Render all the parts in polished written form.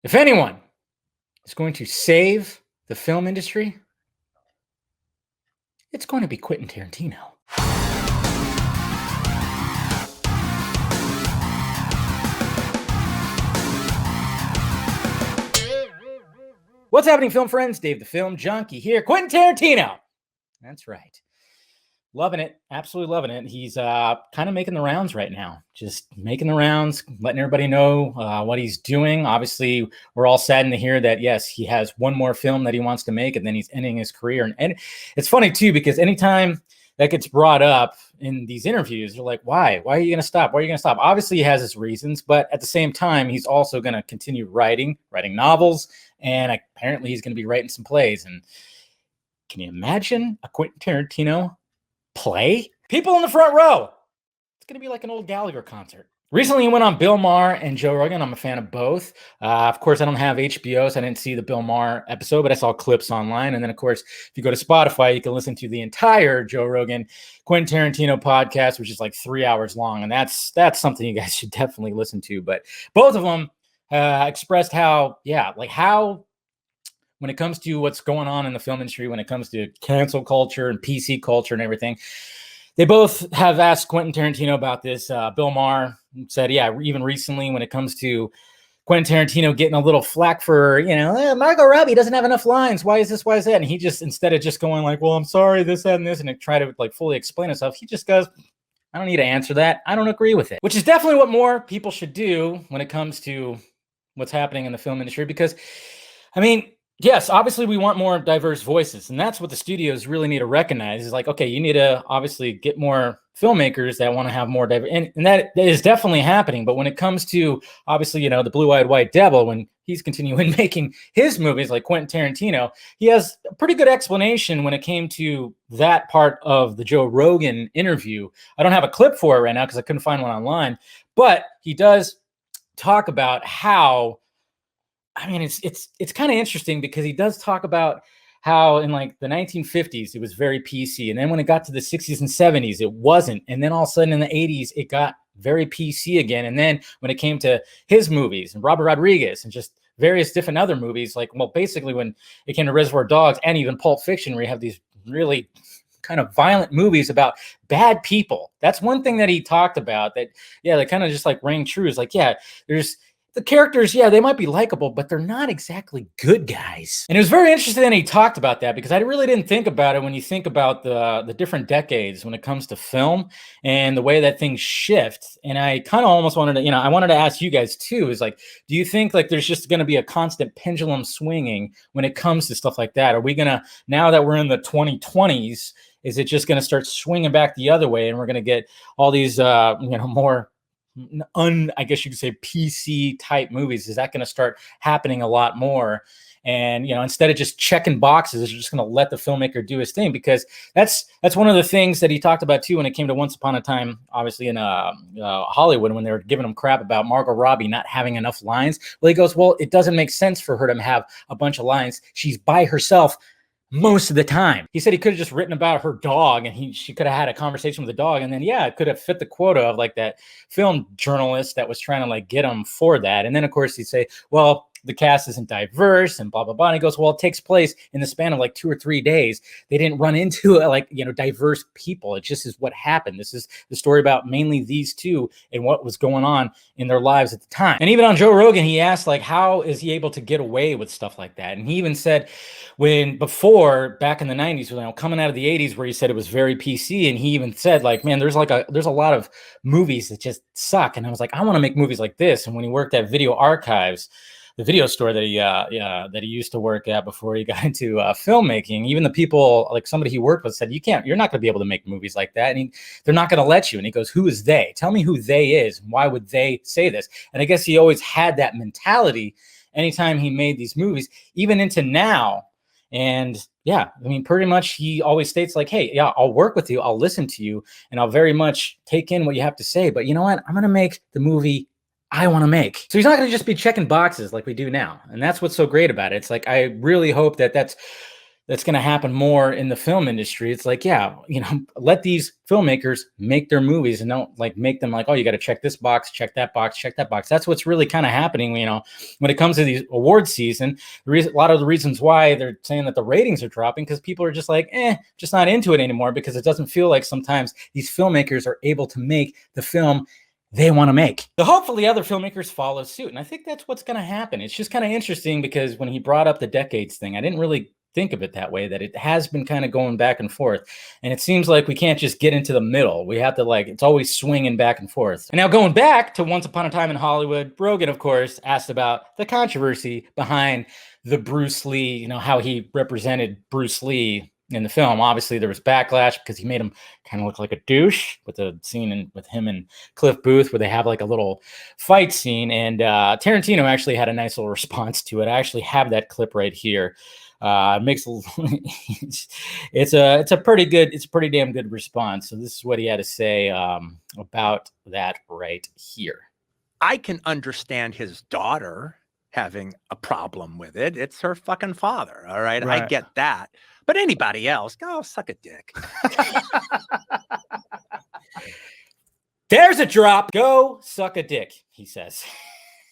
If anyone is going to save the film industry, it's going to be Quentin Tarantino. What's happening, film friends? Dave the Film Junkie here. Quentin Tarantino. That's right. Loving it. Absolutely loving it. He's kind of making the rounds right now. Just making the rounds, letting everybody know what he's doing. Obviously, we're all saddened to hear that, yes, he has one more film that he wants to make, and then he's ending his career. And it's funny, too, because anytime that gets brought up in these interviews, they're like, why? Why are you going to stop? Why are you going to stop? Obviously, he has his reasons, but at the same time, he's also going to continue writing novels, and apparently he's going to be writing some plays. And can you imagine a Quentin Tarantino play? People in the front row. It's going to be like an old Gallagher concert. Recently, he went on Bill Maher and Joe Rogan. I'm a fan of both. Of course, I don't have HBO, so I didn't see the Bill Maher episode, but I saw clips online. And then, of course, if you go to Spotify, you can listen to the entire Joe Rogan Quentin Tarantino podcast, which is like 3 hours long. And that's something you guys should definitely listen to. But both of them expressed how, when it comes to what's going on in the film industry, when it comes to cancel culture and PC culture and everything, they both have asked Quentin Tarantino about this. Bill Maher said, even recently when it comes to Quentin Tarantino getting a little flack for, Margot Robbie doesn't have enough lines. Why is this? Why is that? And he just, instead of just going like, well, I'm sorry, this, that, and this, and try to like fully explain himself, he just goes, I don't need to answer that. I don't agree with it, which is definitely what more people should do when it comes to what's happening in the film industry. Because, yes, obviously we want more diverse voices, and that's what the studios really need to recognize is like, okay, you need to obviously get more filmmakers that want to have more diverse, and that is definitely happening. But when it comes to obviously, the Blue-Eyed White Devil, when he's continuing making his movies like Quentin Tarantino, he has a pretty good explanation when it came to that part of the Joe Rogan interview. I don't have a clip for it right now because I couldn't find one online, but he does talk about how, it's kind of interesting because he does talk about how in like the 1950s, it was very PC. And then when it got to the 60s and 70s, it wasn't. And then all of a sudden in the 80s, it got very PC again. And then when it came to his movies and Robert Rodriguez and just various different other movies, basically when it came to Reservoir Dogs and even Pulp Fiction, where you have these really kind of violent movies about bad people. That's one thing that he talked about that kind of just like rang true is like, there's the characters, they might be likable, but they're not exactly good guys. And it was very interesting that he talked about that because I really didn't think about it when you think about the different decades when it comes to film and the way that things shift. And I kind of almost wanted to, I wanted to ask you guys too, is like, do you think like there's just going to be a constant pendulum swinging when it comes to stuff like that? Are we going to, now that we're in the 2020s, is it just going to start swinging back the other way and we're going to get all these, more I guess you could say PC type movies? Is that going to start happening a lot more? And instead of just checking boxes, you're just going to let the filmmaker do his thing, because that's one of the things that he talked about too when it came to Once Upon a Time, obviously in Hollywood, when they were giving him crap about Margot Robbie not having enough lines. Well, he goes, well, it doesn't make sense for her to have a bunch of lines. She's by herself most of the time. He said he could have just written about her dog and she could have had a conversation with the dog. And then, it could have fit the quota of like that film journalist that was trying to like get him for that. And then of course he'd say, well, the cast isn't diverse and blah, blah, blah. And he goes, well, it takes place in the span of like 2 or 3 days. They didn't run into diverse people. It just is what happened. This is the story about mainly these two and what was going on in their lives at the time. And even on Joe Rogan, he asked like, how is he able to get away with stuff like that? And he even said back in the 90s, coming out of the 80s, where he said it was very PC. And he even said like, man, there's a lot of movies that just suck. And I was like, I want to make movies like this. And when he worked at Video Archives, the video store that he used to work at before he got into filmmaking, even the people, like somebody he worked with, said, you're not going to be able to make movies like that. And they're not going to let you. And he goes, who is they? Tell me who they is. Why would they say this? And I guess he always had that mentality anytime he made these movies, even into now. And pretty much he always states like, hey, I'll work with you. I'll listen to you. And I'll very much take in what you have to say. But you know what? I'm going to make the movie I want to make. So he's not going to just be checking boxes like we do now. And that's what's so great about it. It's like, I really hope that that's that's going to happen more in the film industry. It's like, yeah, let these filmmakers make their movies and don't like make them like, oh, you got to check this box, check that box, check that box. That's what's really kind of happening, when it comes to these award season. A lot of the reasons why they're saying that the ratings are dropping, because people are just like, just not into it anymore, because it doesn't feel like sometimes these filmmakers are able to make the film they want to make. So hopefully other filmmakers follow suit. And I think that's what's going to happen. It's just kind of interesting, because when he brought up the decades thing, I didn't really think of it that way, that it has been kind of going back and forth. And it seems like we can't just get into the middle. We have to it's always swinging back and forth. And now going back to Once Upon a Time in Hollywood, Rogan, of course, asked about the controversy behind the Bruce Lee, how he represented Bruce Lee in the film. Obviously, there was backlash because he made him kind of look like a douche, with the scene with him and Cliff Booth where they have like a little fight scene. And Tarantino actually had a nice little response to it. I actually have that clip right here. Makes it's a pretty damn good response. So this is what he had to say about that right here. I can understand his daughter having a problem with it. It's her fucking father. All right. I get that. But anybody else, go suck a dick. There's a drop. Go suck a dick, he says.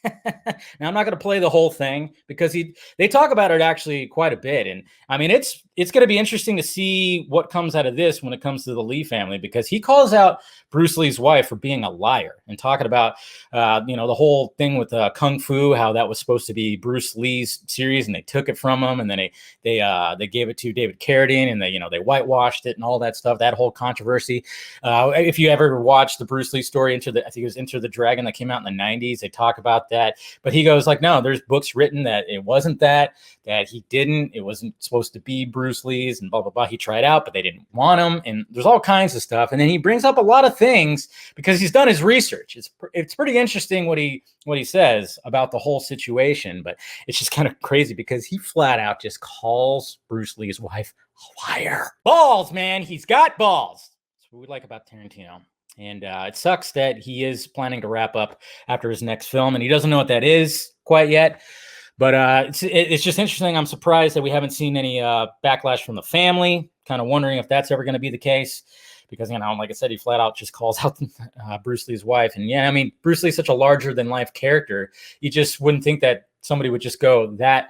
Now, I'm not going to play the whole thing, because they talk about it actually quite a bit. And I mean, it's going to be interesting to see what comes out of this when it comes to the Lee family, because he calls out Bruce Lee's wife for being a liar and talking about, the whole thing with Kung Fu, how that was supposed to be Bruce Lee's series and they took it from him, and then they gave it to David Carradine, and they whitewashed it and all that stuff, that whole controversy. If you ever watched the Bruce Lee story, I think it was Enter the Dragon, that came out in the 90s, they talk about that. But he goes like, no, there's books written that it wasn't that he didn't, it wasn't supposed to be Bruce Lee's, and blah, blah, blah. He tried out, but they didn't want him. And there's all kinds of stuff. And then he brings up a lot of things because he's done his research. It's pretty interesting what he says about the whole situation, but it's just kind of crazy because he flat out just calls Bruce Lee's wife a liar. Balls, man. He's got balls. That's what we like about Tarantino. And it sucks that he is planning to wrap up after his next film, and he doesn't know what that is quite yet. But it's just interesting. I'm surprised that we haven't seen any backlash from the family. Kind of wondering if that's ever going to be the case, because, like I said, he flat out just calls out Bruce Lee's wife. And yeah, I mean, Bruce Lee's such a larger than life character. You just wouldn't think that somebody would just go that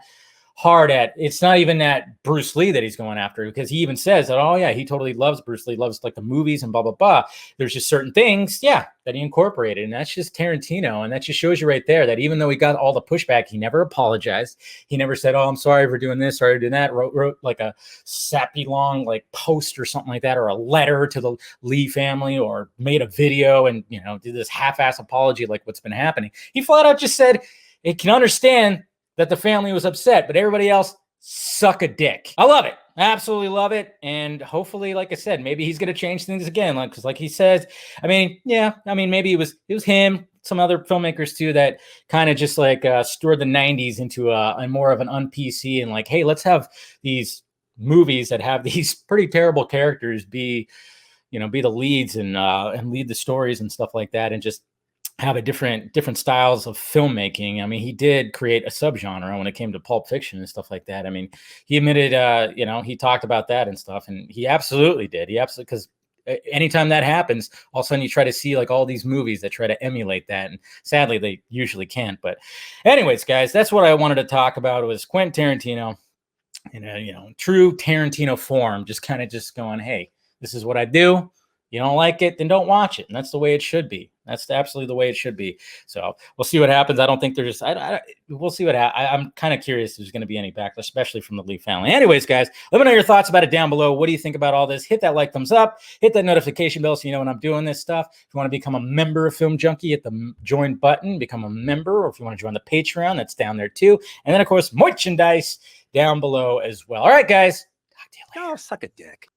hard at. It's not even that Bruce Lee that he's going after, because he even says that, oh yeah, he totally loves Bruce Lee, loves like the movies and blah, blah, blah. There's just certain things, that he incorporated. And that's just Tarantino. And that just shows you right there that even though he got all the pushback, he never apologized. He never said, oh, I'm sorry for doing this, sorry for doing that. Wrote like a sappy long like post or something like that, or a letter to the Lee family, or made a video and, did this half-ass apology like what's been happening. He flat out just said, it can understand that the family was upset, but everybody else, suck a dick. I love it. I absolutely love it. And hopefully, like I said, maybe he's going to change things again. Because like he says, maybe it was him, some other filmmakers too, that kind of just stored the 90s into a more of an un-PC, and like, hey, let's have these movies that have these pretty terrible characters be the leads and lead the stories and stuff like that, and just have a different styles of filmmaking. I mean, he did create a subgenre when it came to Pulp Fiction and stuff like that. I mean, he admitted, he talked about that and stuff, and he absolutely did. Because anytime that happens, all of a sudden you try to see like all these movies that try to emulate that, and sadly they usually can't. But anyways, guys, that's what I wanted to talk about. It was Quentin Tarantino in a true Tarantino form, just going, hey, this is what I do. You don't like it, then don't watch it. And that's the way it should be. That's absolutely the way it should be. So we'll see what happens. I don't think there's we'll see what happens. I'm kind of curious if there's going to be any backlash, especially from the Lee family. Anyways, guys, let me know your thoughts about it down below. What do you think about all this? Hit that like, thumbs up, hit that notification bell so you know when I'm doing this stuff. If you want to become a member of Film Junkie, hit the join button, become a member. Or if you want to join the Patreon, that's down there too. And then, of course, merchandise down below as well. All right, guys. Talk to you later. Oh, suck a dick.